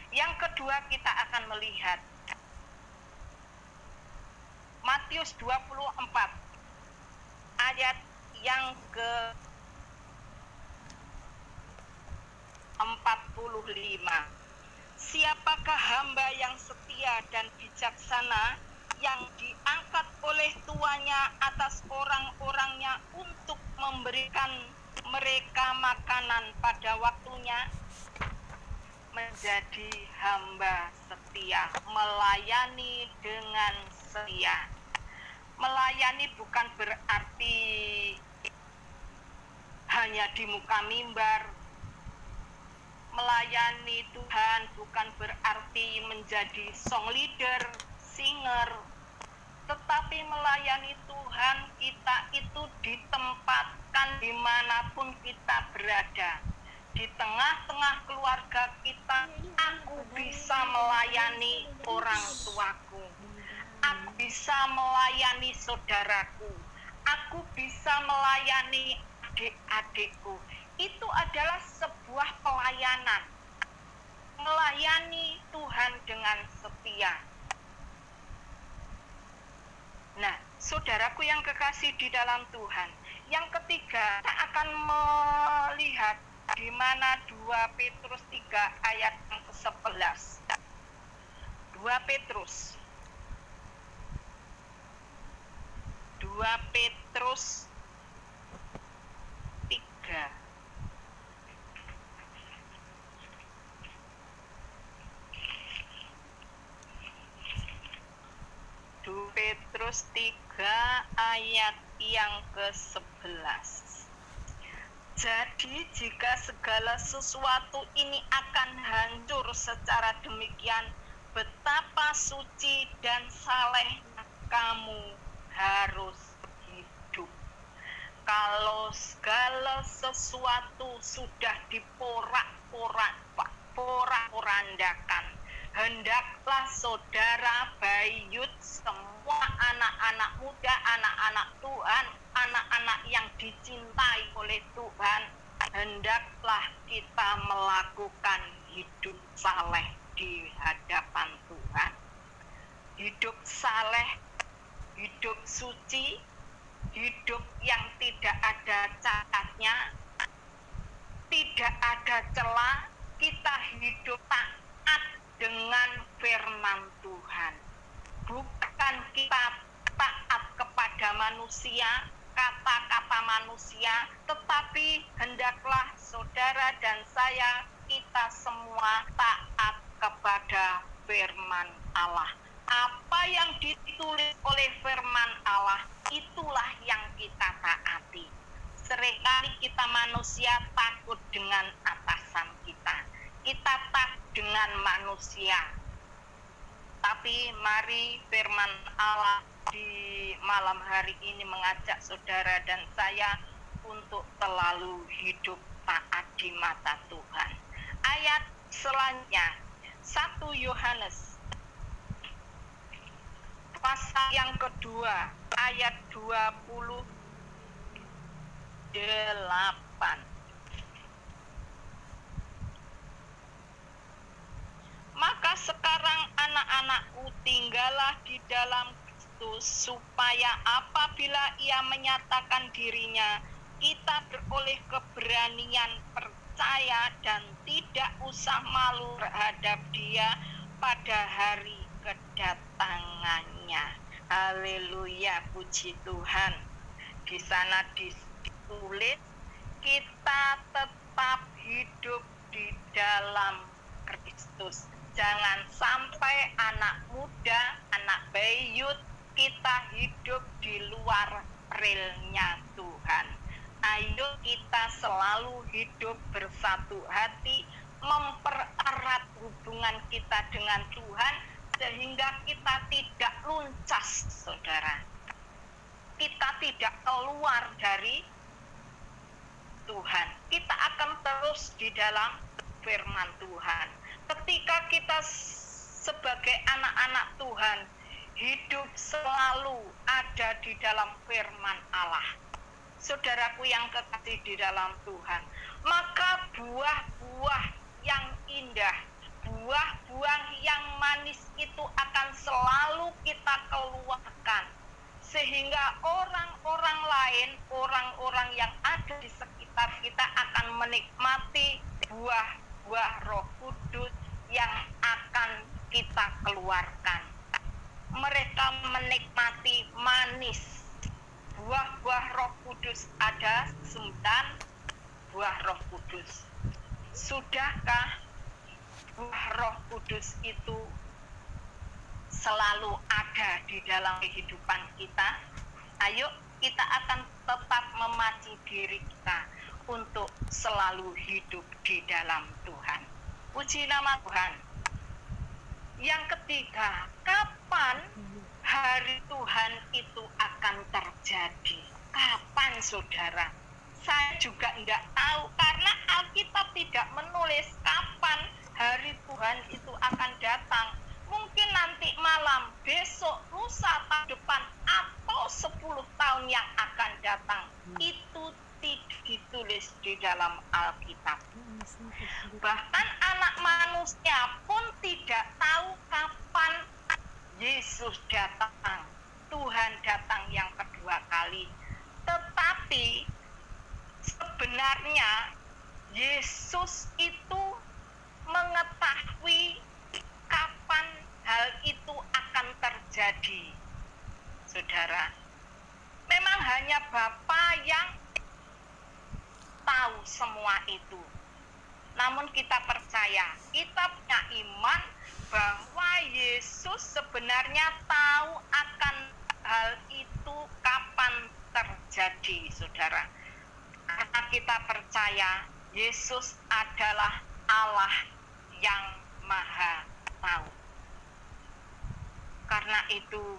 Yang kedua, kita akan melihat Matius 24 ayat yang ke-45. Siapakah hamba yang setia dan bijaksana yang diangkat oleh tuannya atas orang-orangnya untuk memberikan mereka makanan pada waktunya? Menjadi hamba setia, melayani dengan setia. Melayani bukan berarti hanya di muka mimbar. Melayani Tuhan bukan berarti menjadi song leader, singer. Tetapi melayani Tuhan kita itu ditempatkan dimanapun kita berada. Di tengah-tengah keluarga kita, aku bisa melayani orang tuaku. Aku bisa melayani saudaraku. Aku bisa melayani adik-adikku. Itu adalah sebuah pelayanan. Melayani Tuhan dengan setia. Nah, saudaraku yang kekasih di dalam Tuhan, yang ketiga, kita akan melihat di mana 2 Petrus 3 ayat yang ke-11. 2 Petrus 3 Petrus 3 ayat yang ke-11. Jadi jika segala sesuatu ini akan hancur secara demikian, betapa suci dan salehnya kamu harus hidup. Kalau segala sesuatu sudah diporak-porandakan, hendaklah saudara Bayut, semua anak-anak muda, anak-anak Tuhan, anak-anak yang dicintai oleh Tuhan, hendaklah kita melakukan hidup saleh di hadapan Tuhan. Hidup saleh, hidup suci, hidup yang tidak ada cacatnya, tidak ada celah. Kita hidup taat dengan firman Tuhan. Bukan kita taat kepada manusia, kata-kata manusia, tetapi hendaklah saudara dan saya, kita semua taat kepada firman Allah. Apa yang ditulis oleh firman Allah, itulah yang kita taati. Seringkali kita manusia takut dengan atasan kita. Kita takut dengan manusia. Tapi mari firman Allah di malam hari ini mengajak saudara dan saya untuk selalu hidup taat di mata Tuhan. Ayat selanjutnya, 1 Yohanes pasal yang kedua, ayat 28. Maka sekarang anak-anakku, tinggallah di dalam Kristus, supaya apabila ia menyatakan dirinya, kita beroleh keberanian percaya dan tidak usah malu terhadap dia pada hari kedatangannya. Haleluya, puji Tuhan. Di sana ditulis, kita tetap hidup di dalam Kristus. Jangan sampai anak muda, anak Bayut, kita hidup di luar relnya Tuhan. Ayo kita selalu hidup bersatu hati, mempererat hubungan kita dengan Tuhan, sehingga kita tidak luncas, saudara. Kita tidak keluar dari Tuhan. Kita akan terus di dalam firman Tuhan. Ketika kita sebagai anak-anak Tuhan hidup selalu ada di dalam firman Allah, saudaraku yang kekasih di dalam Tuhan, maka buah-buah yang indah, buah-buah yang manis itu akan selalu kita keluarkan, sehingga orang-orang lain, orang-orang yang ada di sekitar kita akan menikmati buah-buah Roh Kudus yang akan kita keluarkan. Mereka menikmati manis. Buah-buah Roh Kudus ada 9 buah Roh Kudus. Sudahkah buah Roh Kudus itu selalu ada di dalam kehidupan kita? Ayo kita akan tetap memacu diri kita untuk selalu hidup di dalam Tuhan. Puji nama Tuhan. Yang ketiga, kapan hari Tuhan itu akan terjadi? Kapan, saudara? Saya juga tidak tahu, karena Alkitab tidak menulis kapan hari Tuhan itu akan datang. Mungkin nanti malam, besok, lusa, tahun depan, atau 10 tahun yang akan datang. Itu tidak ditulis di dalam Alkitab. Bahkan anak manusia pun tidak tahu kapan Yesus datang, Tuhan datang yang kedua kali. Tetapi sebenarnya Yesus itu mengetahui kapan hal itu akan terjadi. Saudara, memang hanya Bapa yang tahu semua itu. Namun kita percaya, kita punya iman bahwa Yesus sebenarnya tahu akan hal itu kapan terjadi, saudara. Karena kita percaya Yesus adalah Allah yang Maha Tahu. Karena itu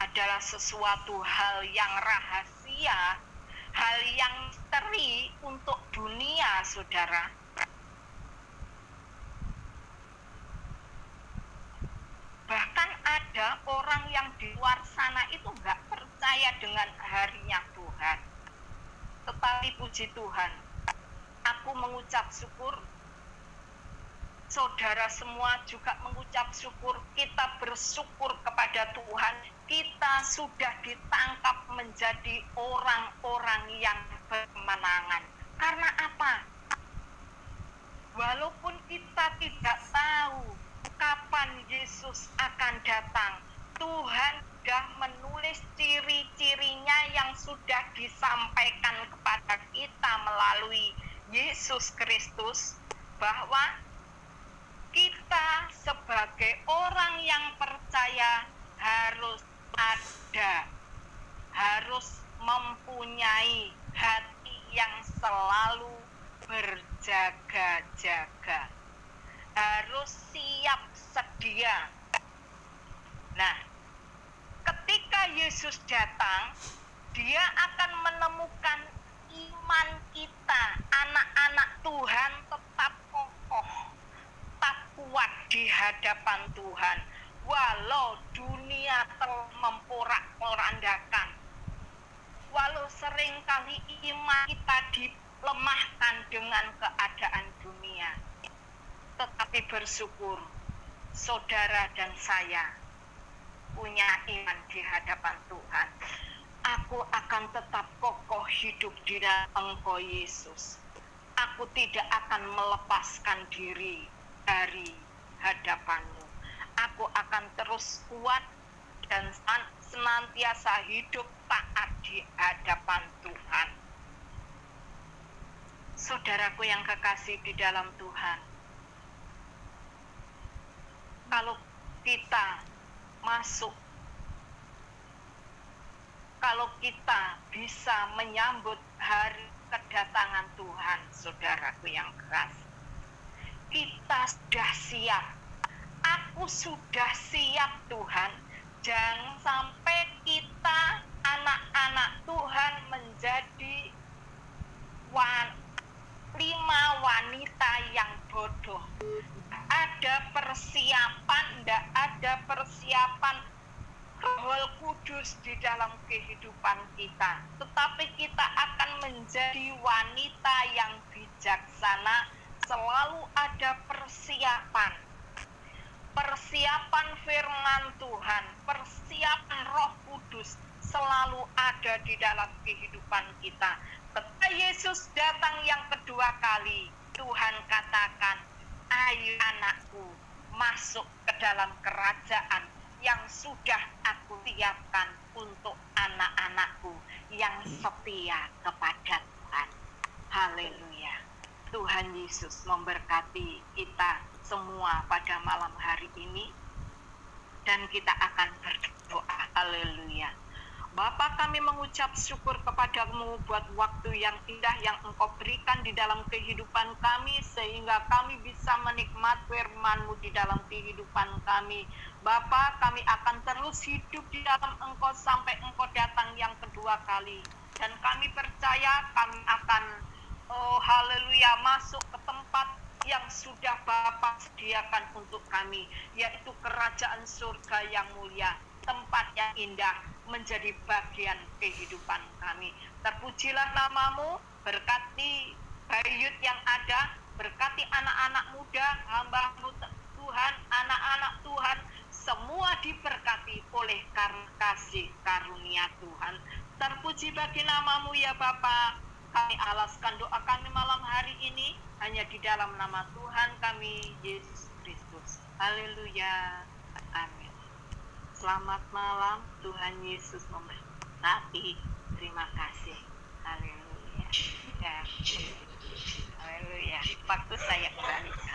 adalah sesuatu hal yang rahasia, hal yang misteri untuk dunia, saudara. Bahkan ada orang yang di luar sana itu nggak percaya dengan harinya Tuhan. Tetapi puji Tuhan, aku mengucap syukur, saudara semua juga mengucap syukur, kita bersyukur kepada Tuhan, kita sudah ditangkap menjadi orang-orang yang berkemenangan. Karena apa? Walaupun kita tidak tahu kapan Yesus akan datang, Tuhan sudah menulis ciri-cirinya yang sudah disampaikan kepada kita melalui Yesus Kristus, bahwa kita sebagai orang yang percaya harus mempunyai hati yang selalu berjaga-jaga, harus siap sedia. Nah, ketika Yesus datang, Dia akan menemukan iman kita, anak-anak Tuhan, tetap kokoh, tetap kuat di hadapan Tuhan, walau dunia telah memporak-porandakan, walau seringkali iman kita dilemahkan dengan keadaan dunia. Tetapi bersyukur, saudara dan saya punya iman di hadapan Tuhan. Aku akan tetap kokoh hidup di dalam Engkau Yesus. Aku tidak akan melepaskan diri dari hadapan-Mu. Aku akan terus kuat dan senantiasa hidup taat di hadapan Tuhan. Saudaraku yang kekasih di dalam Tuhan, kalau kita kalau kita bisa menyambut hari kedatangan Tuhan, saudaraku yang kekasih, kita sudah siap. Aku sudah siap, Tuhan. Jangan sampai kita anak-anak Tuhan menjadi 5 wanita yang bodoh. Ada persiapan, tidak ada persiapan Roh Kudus di dalam kehidupan kita. Tetapi kita akan menjadi wanita yang bijaksana selalu ada persiapan firman Tuhan, persiapan Roh Kudus selalu ada di dalam kehidupan kita. Ketika Yesus datang yang kedua kali, Tuhan katakan, ayo anakku, masuk ke dalam kerajaan yang sudah aku siapkan untuk anak-anakku yang setia kepada Tuhan. Haleluya. Tuhan Yesus memberkati kita semua pada malam hari ini, dan kita akan berdoa. Haleluya. Bapa, kami mengucap syukur kepadamu buat waktu yang indah yang Engkau berikan di dalam kehidupan kami, sehingga kami bisa menikmati firman-Mu di dalam kehidupan kami. Bapa, kami akan terus hidup di dalam Engkau sampai Engkau datang yang kedua kali. Dan kami percaya kami akan, haleluya, masuk ke tempat yang sudah Bapa sediakan untuk kami, yaitu kerajaan surga yang mulia, tempat yang indah, menjadi bagian kehidupan kami. Terpujilah nama-Mu, berkati Bayut yang ada, berkati anak-anak muda, hamba-Mu Tuhan, anak-anak Tuhan, semua diberkati oleh kasih karunia Tuhan. Terpuji bagi nama-Mu ya Bapa. Kami alaskan doa kami malam hari ini hanya di dalam nama Tuhan kami, Yesus Kristus. Haleluya. Amin. Selamat malam, Tuhan Yesus memberkati. Terima kasih. Haleluya. Ya. Haleluya. Waktu saya kembali.